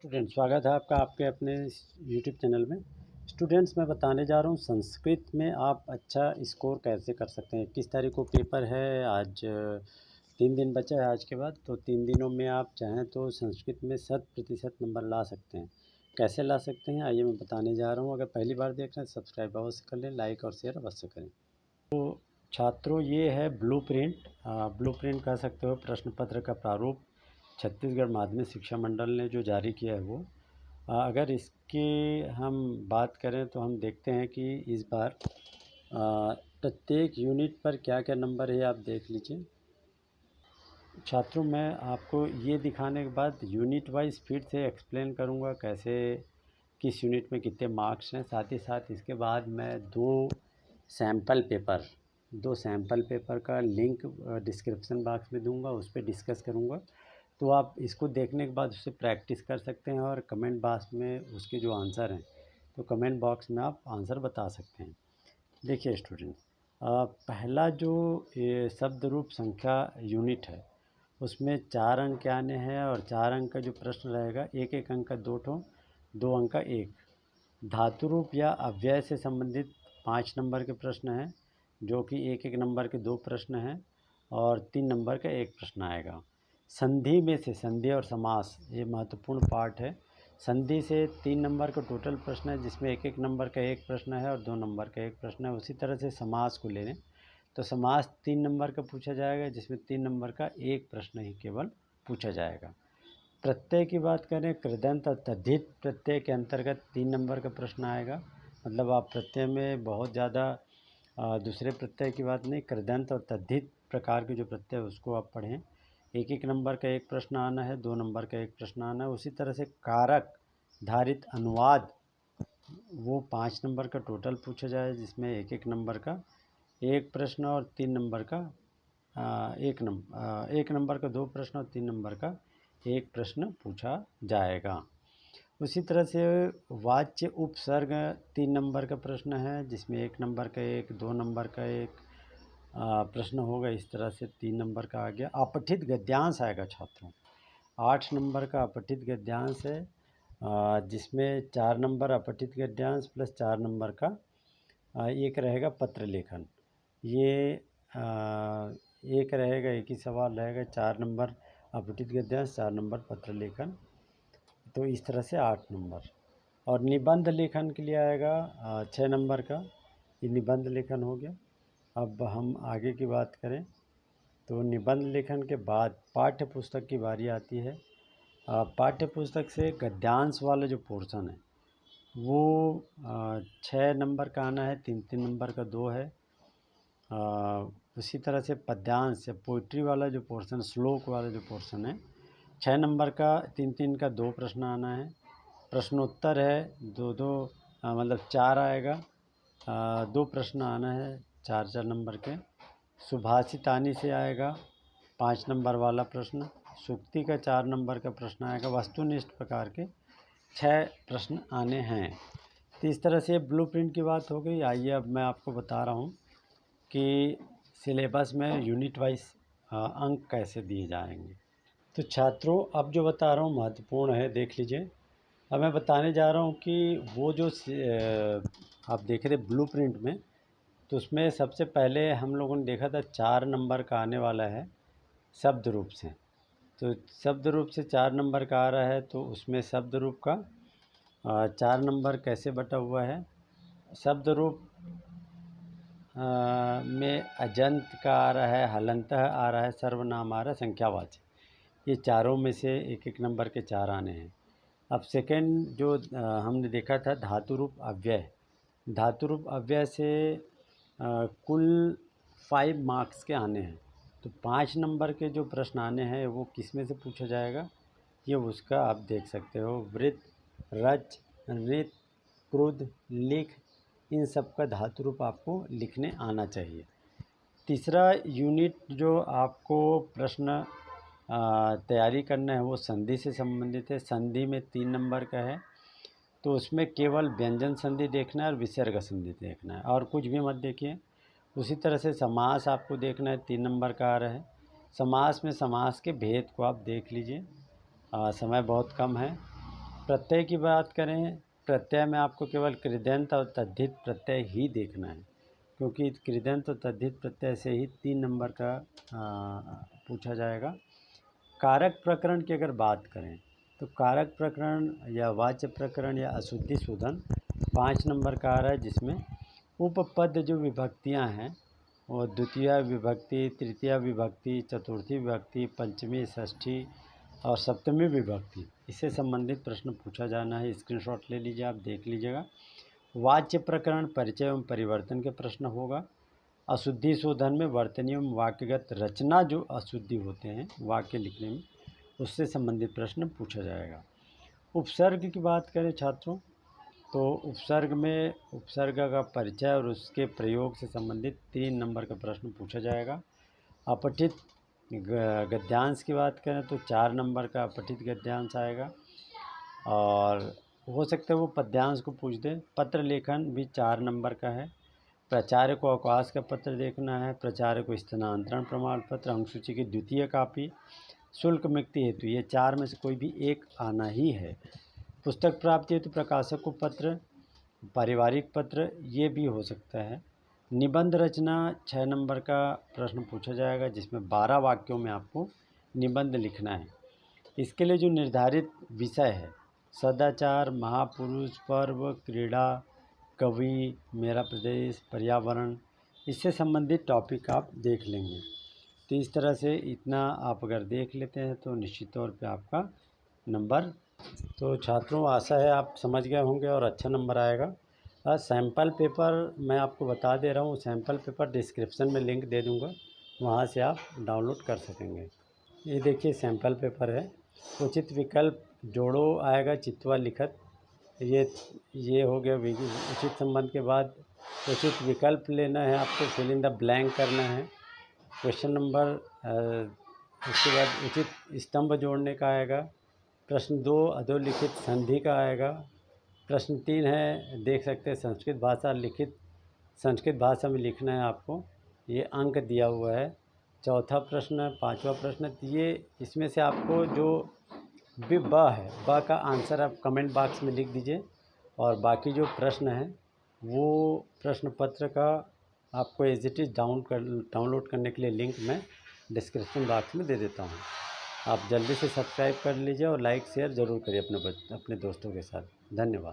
Student, स्वागत है आपका आपके अपने यूट्यूब चैनल में। स्टूडेंट्स, मैं बताने जा रहा हूँ संस्कृत में आप अच्छा स्कोर कैसे कर सकते हैं। 21 तारीख को पेपर है। आज 3 दिन बचा है आज के बाद, तो 3 दिनों में आप चाहें तो संस्कृत में 100% नंबर ला सकते हैं। कैसे ला सकते हैं आइए मैं बताने जा रहा हूँ। अगर पहली बार देख रहे हैं सब्सक्राइब अवश्य कर लें, लाइक और शेयर अवश्य करें। तो छात्रों, ये है ब्लूप्रिंट कह सकते हो, प्रश्न पत्र का प्रारूप छत्तीसगढ़ माध्यमिक शिक्षा मंडल ने जो जारी किया है वो। अगर इसकी हम बात करें तो हम देखते हैं कि इस बार प्रत्येक यूनिट पर क्या क्या नंबर है, आप देख लीजिए। छात्रों, मैं आपको ये दिखाने के बाद यूनिट वाइज फिर से एक्सप्लेन करूँगा कैसे किस यूनिट में कितने मार्क्स हैं। साथ ही साथ इसके बाद मैं दो सैम्पल पेपर का लिंक डिस्क्रिप्शन बॉक्स में दूंगा, उस पर डिस्कस करूँगा। तो आप इसको देखने के बाद उससे प्रैक्टिस कर सकते हैं और कमेंट बॉक्स में उसके जो आंसर हैं तो कमेंट बॉक्स में आप आंसर बता सकते हैं। देखिए स्टूडेंट्स, पहला जो ये शब्द रूप संख्या यूनिट है उसमें 4 अंक के आने हैं और 4 अंक का जो प्रश्न रहेगा, एक एक अंक का 2 अंक का एक। धातु रूप या अव्यय से संबंधित 5 नंबर के प्रश्न हैं, जो कि एक एक नंबर के 2 प्रश्न हैं और 3 नंबर का एक प्रश्न आएगा। संधि में से संधि और समास, ये महत्वपूर्ण पार्ट है। संधि से 3 नंबर का टोटल प्रश्न है, जिसमें एक एक नंबर का एक प्रश्न है और 2 नंबर का एक प्रश्न है। उसी तरह से समास को ले लें तो समास 3 नंबर का पूछा जाएगा, जिसमें 3 नंबर का एक प्रश्न ही केवल पूछा जाएगा। प्रत्यय की बात करें, कृदंत और तद्धित प्रत्यय के अंतर्गत 3 नंबर का प्रश्न आएगा। मतलब आप प्रत्यय में बहुत ज़्यादा दूसरे प्रत्यय की बात नहीं, कृदंत और तद्धित प्रकार के जो प्रत्यय उसको आप पढ़ें। एक एक नंबर का एक प्रश्न आना है, 2 नंबर का एक प्रश्न आना है। उसी तरह से कारक धारित अनुवाद, वो 5 नंबर का टोटल पूछा जाए, जिसमें एक एक नंबर का एक प्रश्न और 3 नंबर का एक नंबर का 2 प्रश्न और 3 नंबर का एक प्रश्न पूछा जाएगा। उसी तरह से वाच्य उपसर्ग 3 नंबर का प्रश्न है, जिसमें 1 नंबर का एक, 2 नंबर का एक प्रश्न होगा। इस तरह से 3 नंबर का आ गया। अपठित गद्यांश आएगा छात्रों, 8 नंबर का अपठित गद्यांश है, जिसमें 4 नंबर अपठित गद्यांश प्लस 4 नंबर का एक रहेगा पत्र लेखन। ये एक रहेगा, एक ही सवाल रहेगा, 4 नंबर अपठित गद्यांश, 4 नंबर पत्र लेखन। तो इस तरह से 8 नंबर। और निबंध लेखन के लिए आएगा 6 नंबर का, ये निबंध लेखन हो गया। अब हम आगे की बात करें तो निबंध लेखन के बाद पाठ्य पुस्तक की बारी आती है। पाठ्य पुस्तक से गद्यांश वाला जो पोर्शन है वो 6 नंबर का आना है, 3-3 नंबर का 2 है। उसी तरह से पद्यांश या पोइट्री वाला जो पोर्शन, श्लोक वाला जो पोर्शन है, 6 नंबर का 3-3 का 2 प्रश्न आना है। प्रश्नोत्तर है 2-2, मतलब 4 आएगा, 2 प्रश्न आना है 4-4 नंबर के। सुभाषितानी से आएगा 5 नंबर वाला प्रश्न। सूक्ति का 4 नंबर का प्रश्न आएगा। वस्तुनिष्ठ प्रकार के 6 प्रश्न आने हैं। तो इस तरह से ब्लूप्रिंट की बात हो गई। आइए अब मैं आपको बता रहा हूँ कि सिलेबस में यूनिट वाइज अंक कैसे दिए जाएंगे। तो छात्रों, अब जो बता रहा हूँ महत्वपूर्ण है, देख लीजिए। अब मैं बताने जा रहा हूँ कि वो जो आप देख रहे ब्लूप्रिंट में, तो उसमें सबसे पहले हम लोगों ने देखा था 4 नंबर का आने वाला है शब्द रूप से। तो शब्द रूप से 4 नंबर का आ रहा है, तो उसमें शब्द रूप का 4 नंबर कैसे बटा हुआ है। शब्द रूप में अजंत का आ रहा है, हलंतः आ रहा है, सर्वनाम आ रहा है, संख्यावाचक। ये चारों में से एक एक नंबर के 4 आने हैं। अब सेकंड जो हमने देखा था धातु रूप अव्यय। धातु रूप अव्यय से कुल 5 मार्क्स के आने हैं। तो 5 नंबर के जो प्रश्न आने हैं वो किस में से पूछा जाएगा, ये उसका आप देख सकते हो। वृत्त, रच, नृत, क्रुद्ध, लिख, इन सब का धातु रूप आपको लिखने आना चाहिए। तीसरा यूनिट जो आपको प्रश्न तैयारी करना है वो संधि से संबंधित है। संधि में 3 नंबर का है, तो उसमें केवल व्यंजन संधि देखना है और विसर्ग संधि देखना है, और कुछ भी मत देखिए। उसी तरह से समास आपको देखना है, 3 नंबर का आ रहा है। समास में समास के भेद को आप देख लीजिए। समय बहुत कम है। प्रत्यय की बात करें, प्रत्यय में आपको केवल कृदंत और तद्धित प्रत्यय ही देखना है, क्योंकि कृदंत और तद्धित प्रत्यय से ही 3 नंबर का पूछा जाएगा। कारक प्रकरण की अगर बात करें तो कारक प्रकरण या वाच्य प्रकरण या अशुद्धि शोधन 5 नंबर का आ रहा है, जिसमें उपपद जो विभक्तियां हैं वो द्वितीय विभक्ति, तृतीय विभक्ति, चतुर्थी विभक्ति, पंचमी, षष्ठी और सप्तमी विभक्ति, इससे संबंधित प्रश्न पूछा जाना है। स्क्रीनशॉट ले लीजिए, आप देख लीजिएगा। वाच्य प्रकरण परिचय एवं परिवर्तन के प्रश्न होगा। अशुद्धि शोधन में वर्तनी एवं वाक्यगत रचना जो अशुद्धि होते हैं वाक्य लिखने में, उससे संबंधित प्रश्न पूछा जाएगा। उपसर्ग की बात करें छात्रों, तो उपसर्ग में उपसर्ग का परिचय और उसके प्रयोग से संबंधित 3 नंबर का प्रश्न पूछा जाएगा। अपठित गद्यांश की बात करें तो 4 नंबर का अपठित गद्यांश आएगा, और हो सकता है वो पद्यांश को पूछ दे। पत्र लेखन भी 4 नंबर का है। प्राचार्य को अवकाश का पत्र देखना है, प्राचार्य को स्थानांतरण प्रमाण पत्र, अंकसूची की द्वितीय कापी, शुल्क मुक्ति हेतु, ये 4 में से कोई भी एक आना ही है। पुस्तक प्राप्ति हेतु प्रकाशक को पत्र, पारिवारिक पत्र, ये भी हो सकता है। निबंध रचना 6 नंबर का प्रश्न पूछा जाएगा, जिसमें 12 वाक्यों में आपको निबंध लिखना है। इसके लिए जो निर्धारित विषय है, सदाचार, महापुरुष, पर्व, क्रीड़ा, कवि, मेरा प्रदेश, पर्यावरण, इससे संबंधित टॉपिक आप देख लेंगे। तो इस तरह से इतना आप अगर देख लेते हैं तो निश्चित तौर पे आपका नंबर, तो छात्रों आशा है आप समझ गए होंगे और अच्छा नंबर आएगा। सैम्पल पेपर मैं आपको बता दे रहा हूँ, सैम्पल पेपर डिस्क्रिप्शन में लिंक दे दूँगा, वहाँ से आप डाउनलोड कर सकेंगे। ये देखिए सैम्पल पेपर है। उचित विकल्प जोड़ो आएगा, चित्वा लिखत, ये हो गया। उचित संबंध के बाद उचित विकल्प लेना है आपको, फिल इन द ब्लैंक करना है। क्वेश्चन नंबर उसके बाद उचित स्तंभ जोड़ने का आएगा। प्रश्न 2 अधोलिखित संधि का आएगा। प्रश्न 3 है, देख सकते हैं, संस्कृत भाषा में लिखना है आपको, ये अंक दिया हुआ है। चौथा प्रश्न, 5वां प्रश्न, तो ये इसमें से आपको जो भी ब है, ब का आंसर आप कमेंट बॉक्स में लिख दीजिए, और बाकी जो प्रश्न हैं वो प्रश्न पत्र का आपको एज इट इज़ डाउनलोड करने के लिए लिंक मैं डिस्क्रिप्शन बॉक्स में दे देता हूँ। आप जल्दी से सब्सक्राइब कर लीजिए और लाइक शेयर ज़रूर करिए अपने दोस्तों के साथ। धन्यवाद।